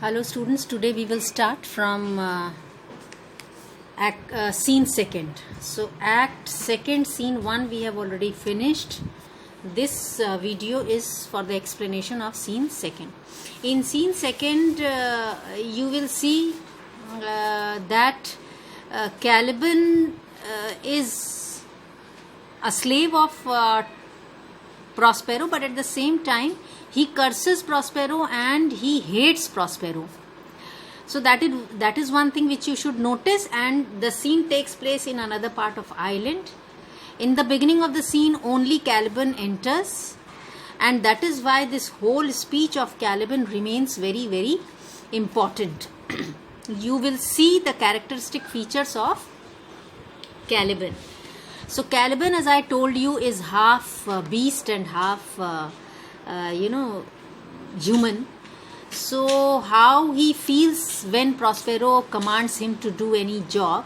Hello students, today we will start from scene second. So act second, scene 1 we have already finished. This video is for the explanation of scene second. In scene second you will see that Caliban is a slave of Prospero, but at the same time he curses Prospero and he hates Prospero. So that is one thing which you should notice, and the scene takes place in another part of island. In the beginning of the scene only Caliban enters, and that is why this whole speech of Caliban remains very, very important. You will see the characteristic features of Caliban. So Caliban, as I told you, is half beast and half human. So how he feels when Prospero commands him to do any job,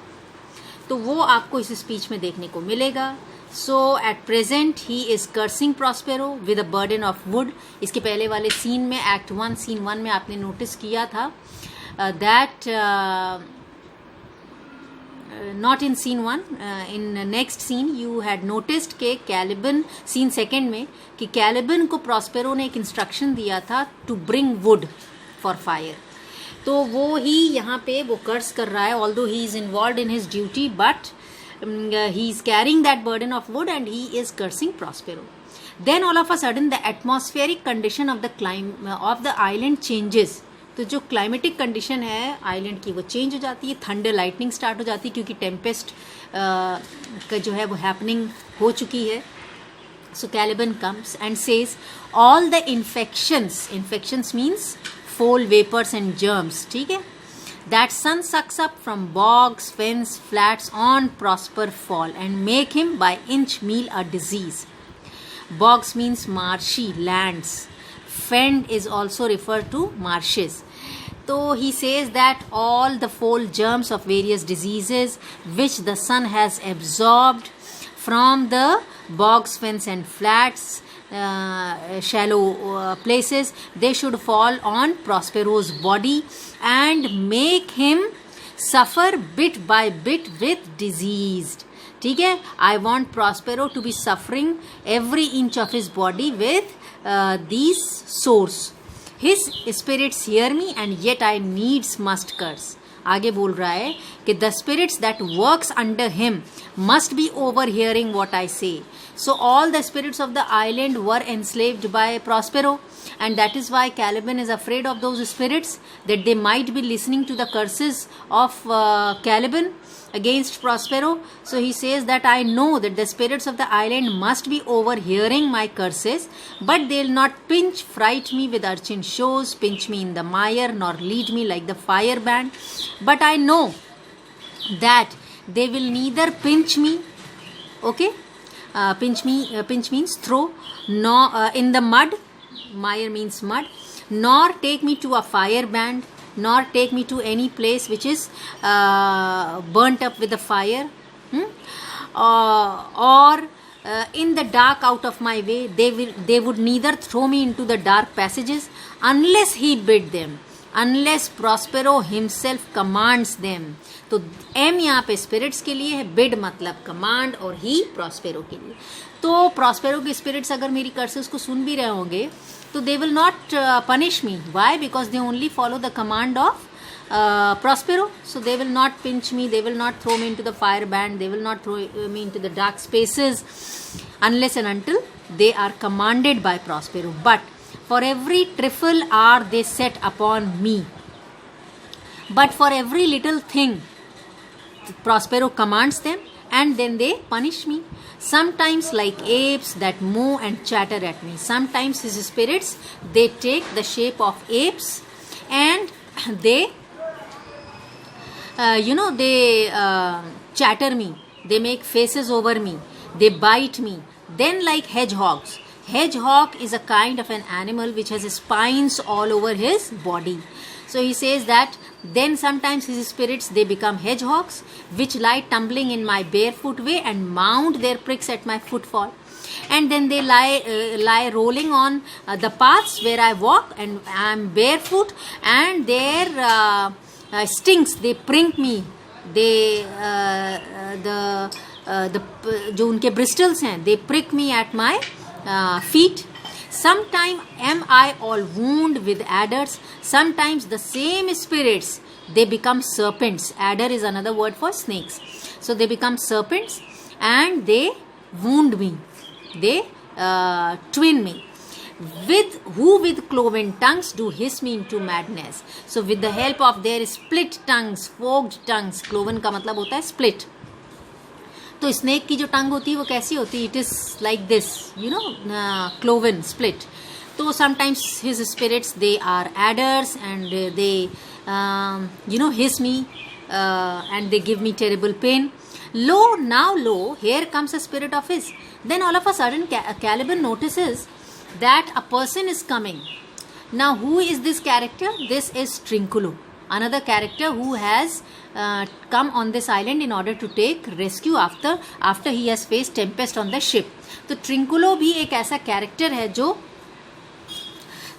तो वो आपको इस speech में देखने को मिलेगा. So at present he is cursing Prospero with a burden of wood. इसके पहले वाले सीन में Act 1 Scene 1 में आपने नोटिस किया था that not in scene 1, in next scene you had noticed कि Caliban scene second में कि Caliban को Prospero ने एक instruction दिया था to bring wood for fire. तो वो ही यहाँ पे वो कर्स कर रहा है, although he is involved in his duty, but he is carrying that burden of wood and he is cursing Prospero. Then all of a sudden the atmospheric condition of the island changes. तो जो climatic condition है island की वो change हो जाती है, thunder lightning start हो जाती है क्योंकि टेम्पेस्ट का जो है वो हैपनिंग हो चुकी है. So Caliban comes and says all the infections means foul vapours and germs, ठीक है, that sun sucks up from bogs fens flats on Prosper fall and make him by inch meal a disease. Bogs means marshy lands. Fend is also referred to marshes. So he says that all the foul germs of various diseases which the sun has absorbed from the bogs, fens and flats, shallow places, they should fall on Prospero's body and make him suffer bit by bit with disease. ठीक है, I want Prospero to be suffering every inch of his body with these sores. His spirits hear me and yet I needs must curse. आगे बोल रहा है कि the spirits that works under him must be overhearing what I say. So all the spirits of the island were enslaved by Prospero, and that is why Caliban is afraid of those spirits, that they might be listening to the curses of Caliban against Prospero. So he says that I know that the spirits of the island must be overhearing my curses, but they'll not pinch, fright me with urchin shows, pinch me in the mire, nor lead me like the fire band. But I know that they will neither pinch me, okay, pinch means throw, nor in the mud, mire means mud, nor take me to a fire band, nor take me to any place which is burnt up with the fire, or in the dark out of my way. They would neither throw me into the dark passages unless he bid them, unless Prospero himself commands them. तो M यहाँ पे spirits के लिए है, bid मतलब command, और ही Prospero के लिए. तो प्रॉस्पेरो के स्पिरिट्स अगर मेरी कर्सेस को सुन भी रहे होंगे तो they will not punish me. Why? Because they only follow the command of Prospero. So they will not pinch me, they will not throw me into the fire band, they will not throw me into the dark spaces unless and until they are commanded by Prospero. But for every trifle are they set upon me, but for every little thing Prospero commands them and then they punish me. Sometimes like apes that moo and chatter at me. Sometimes his spirits, they take the shape of apes and they chatter me, they make faces over me, they bite me. Then like hedgehogs. Hedgehog is a kind of an animal which has spines all over his body. So he says that then sometimes his spirits, they become hedgehogs which lie tumbling in my barefoot way and mount their pricks at my footfall. and then they lie rolling on the paths where I walk, and I am barefoot, and their stings, they prick me, they जो उनके bristles हैं, they prick me at my feet. Sometime am I all wound with adders. Sometimes the same spirits, they become serpents. Adder is another word for snakes. So they become serpents and they wound me. They twin me. With cloven tongues do hiss me into madness. So with the help of their split tongues, forked tongues, cloven का मतलब होता है split. तो snake की जो टंग होती है वो कैसी होती है? It is like this, you know, cloven, split. तो sometimes his spirits, they are adders and they you know hiss me and they give me terrible pain. Lo, now lo, here comes a spirit of his. Then all of a sudden Caliban notices that a person is coming. Now who is this character? This is Trinculo, another character who has come on this island in order to take rescue after he has faced tempest on the ship. तो Trinculo भी एक ऐसा character है जो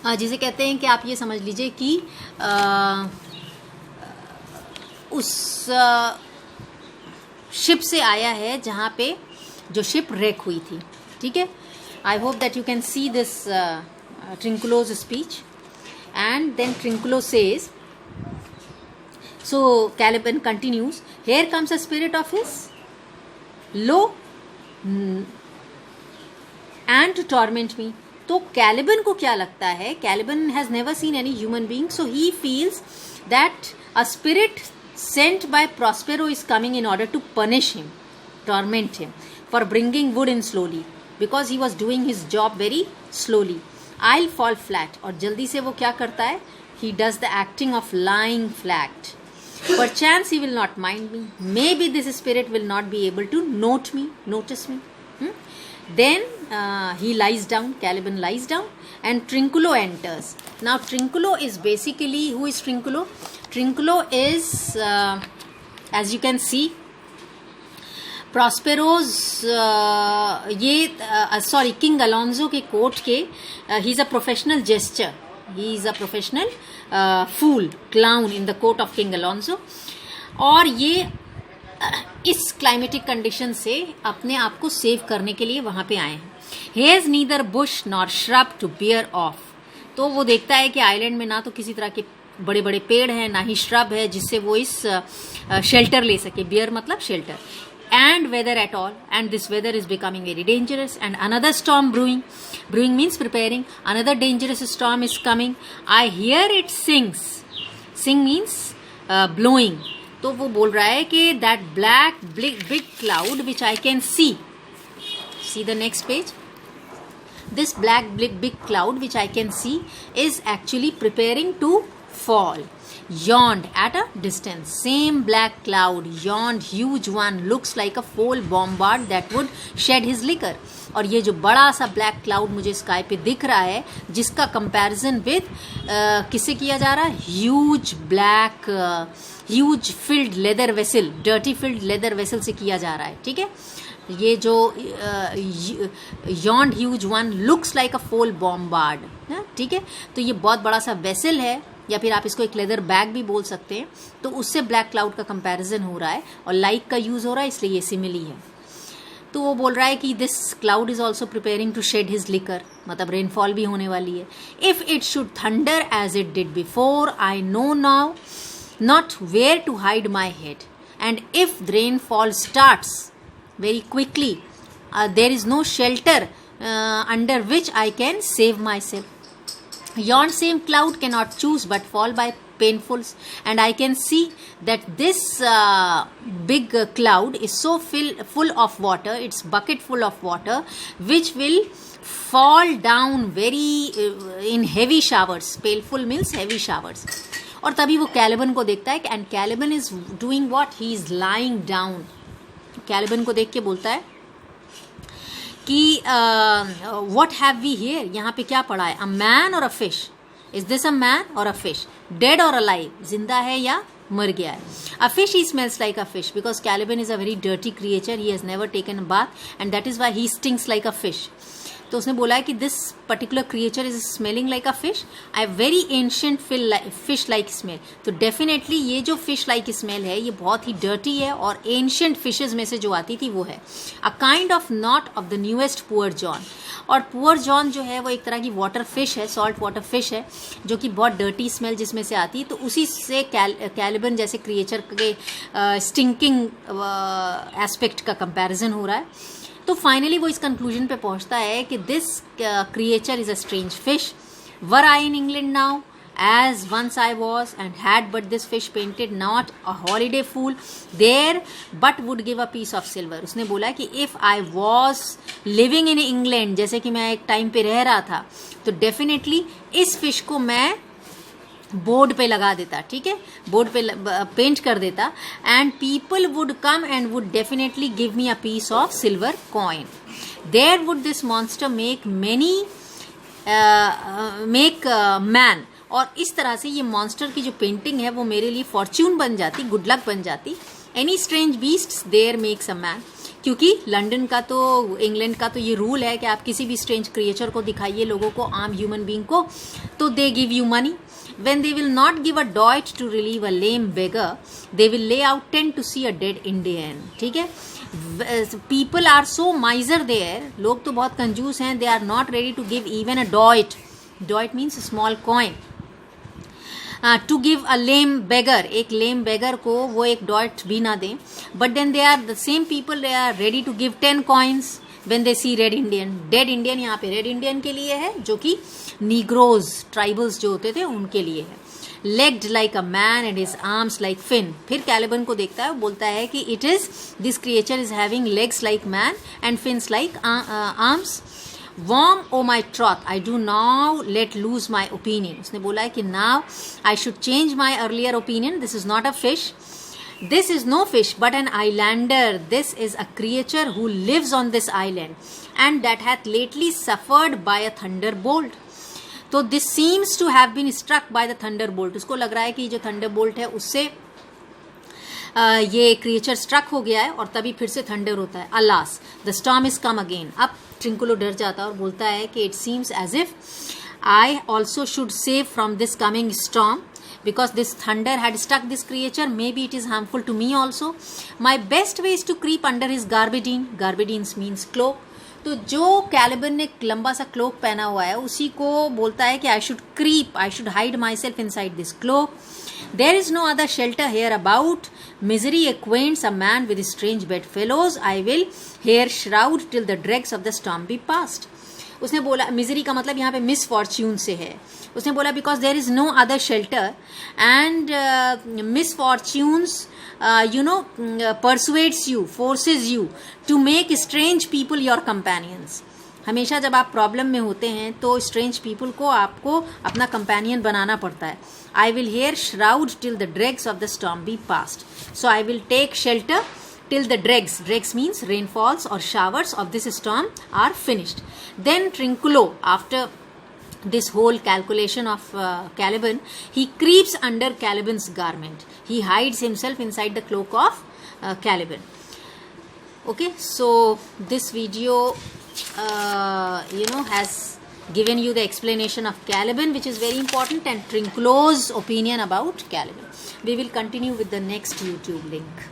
जिसे कहते हैं कि आप ये समझ लीजिए कि उस शिप से आया है जहाँ पे जो शिप रेक हुई थी. ठीक है. I hope that you can see this Trinculo's speech. And then Trinculo says, so Caliban continues, here comes a spirit of his, lo, and to torment me. तो Caliban को क्या लगता है? Caliban has never seen any human being, so he feels that a spirit sent by Prospero is coming in order to punish him, torment him for bringing wood in slowly, because he was doing his job very slowly. I'll fall flat. और जल्दी से वो क्या करता है? He does the acting of lying flat. Perchance he will not mind me. Maybe this spirit will not be able to notice me. Then he lies down. Caliban lies down, and Trinculo enters. Now Trinculo is basically, who is Trinculo? Trinculo is, as you can see, Prospero's King Alonso के court के, he is a professional jester. He is a professional fool, clown in the court of King Alonso. और ये इस climatic condition से अपने आप को save करने के लिए वहाँ पे आए हैं. He has neither bush nor shrub to bear off. तो वो देखता है कि आइलैंड में ना तो किसी तरह के बड़े बड़े पेड़ हैं, ना ही श्रब है जिससे वो इस शेल्टर ले सके. बियर मतलब shelter. And weather at all, and this weather is becoming very dangerous, and another storm brewing means preparing. Another dangerous storm is coming. I hear it sings. Sing means blowing. तो वो बोल रहा है कि that black big cloud which I can see the next page. This black big cloud which I can see is actually preparing to fall. Yawned at a distance. Same black cloud, yawned, huge one, looks like a full bombard that would shed his liquor. और ये जो बड़ा सा black cloud मुझे sky पे दिख रहा है, जिसका कंपैरिजन विद किससे किया जा रहा है? Huge field leather vessel, dirty field leather vessel से किया जा रहा है. ठीक है. ये जो yawned huge one looks like a full bombard. ठीक है. तो ये बहुत बड़ा सा वेसल है, या फिर आप इसको एक लेदर बैग भी बोल सकते हैं. तो उससे ब्लैक क्लाउड का कंपैरिजन हो रहा है और लाइक का यूज हो रहा है, इसलिए ये सिमिली है. तो वो बोल रहा है कि this cloud is also preparing to shed his liquor, मतलब रेनफॉल भी होने वाली है. If it should thunder as it did before, I know now not where to hide my head. And if the rainfall starts very quickly, there is no shelter under which I can save myself. Yon same cloud cannot choose but fall by painfuls, and I can see that this big cloud is so full of water, it's bucket full of water, which will fall down very in heavy showers. Painful means heavy showers. और तभी वो Caliban को देखता है, and Caliban is doing what? He is lying down. Caliban को देख के बोलता है कि व्हाट हैव वी हियर, यहाँ पे क्या पड़ा है? अ मैन और a fish. Is this a man और अ फिश? डेड और अलाइव, जिंदा है या मर गया है. A fish he smells like a fish because Caliban is a very dirty creature. He has never taken a bath and that is why he stinks like a fish. तो उसने बोला है कि this particular creature is smelling like a fish, I very ancient fish like smell. तो definitely ये जो fish like smell है ये बहुत ही डर्टी है और एंशियंट फिशेज में से जो आती थी वो है. A kind of not of the newest poor John. और पुअर जॉन जो है वो एक तरह की वाटर फिश है, सॉल्ट वाटर फिश है जो कि बहुत डर्टी स्मेल जिसमें से आती है. तो उसी से कैलिबन जैसे क्रिएचर के स्टिंकिंग एस्पेक्ट का कंपैरिजन हो रहा है. तो फाइनली वो इस कंक्लूजन पे पहुंचता है कि this creature is a strange fish. Were I in England now as once I was and had but this fish painted not a holiday fool there but would give a piece of silver. उसने बोला कि if I was living in England, जैसे कि मैं एक time पे रह रहा था, तो डेफिनेटली इस फिश को मैं बोर्ड पे लगा देता, ठीक है, बोर्ड पे पेंट कर देता and people would come and would definitely give me a piece of silver coin. There would this monster make man. और इस तरह से ये मॉन्स्टर की जो पेंटिंग है वो मेरे लिए फॉर्च्यून बन जाती, गुड लक बन जाती. Any strange beasts there makes a man. क्योंकि लंदन का तो, इंग्लैंड का तो ये रूल है कि आप किसी भी स्ट्रेंज क्रिएचर को दिखाइए लोगों को, आम ह्यूमन बीइंग को, तो they give you money. When they will not give a doit to relieve a lame beggar, they will lay out 10 to see a dead Indian. ठीक है. People are so miser there. लोग तो बहुत कंजूस हैं. They are not ready to give even a doit. Doit means small coin. To give a lame beggar, एक lame beggar को वो एक doit भी ना दें. But then they are the same people. They are ready to give 10 coins when they see red Indian. Dead Indian यहाँ पे red Indian के लिए है, जो कि नीग्रोज ट्राइबल्स जो होते थे उनके लिए है. Legged like a man and his arms like fin. फिर कैलिबन को देखता है, बोलता है कि it is this creature is having legs like man and fins like arms. Warm o my troth I do now let loose my opinion. उसने बोला है कि now I should change my earlier opinion. This is not a fish. This is no fish but an islander. This is a creature who lives on this island and that hath lately suffered by a thunderbolt. तो this seems to have been struck by the thunderbolt. उसको लग रहा है कि जो Thunderbolt है उससे ये क्रिएचर स्ट्रक हो गया है और तभी फिर से थंडर होता है. Alas the storm is come again. अब ट्रिंकुलो डर जाता है और बोलता है कि it seems as if I also should save from this coming storm because this thunder had struck this creature. Maybe it is harmful to me also. My best way is to creep under his garbadine. Garbadine means cloak. तो जो Caliban ने लंबा सा cloak पहना हुआ है उसी को बोलता है कि I should creep, I should hide myself inside this cloak. There is no other shelter here about. Misery acquaints a man with strange bedfellows. I will here shroud till the dregs of the storm be past. उसने बोला, misery का मतलब यहाँ पे miss Fortune से है. उसने बोला because there is no other shelter and misfortunes persuades you, forces you to make strange people your companions. हमेशा जब आप प्रॉब्लम में होते हैं तो स्ट्रेंज पीपल को आपको अपना कंपेनियन बनाना पड़ता है. I will here shroud till the dregs of the storm be past. So I will take shelter till the dregs means rainfalls or showers of this storm are finished. Then Trinculo, after this whole calculation of Caliban, he creeps under Caliban's garment. He hides himself inside the cloak of Caliban. Okay, so this video has given you the explanation of Caliban, which is very important, and Trinculo's opinion about Caliban. We will continue with the next YouTube link.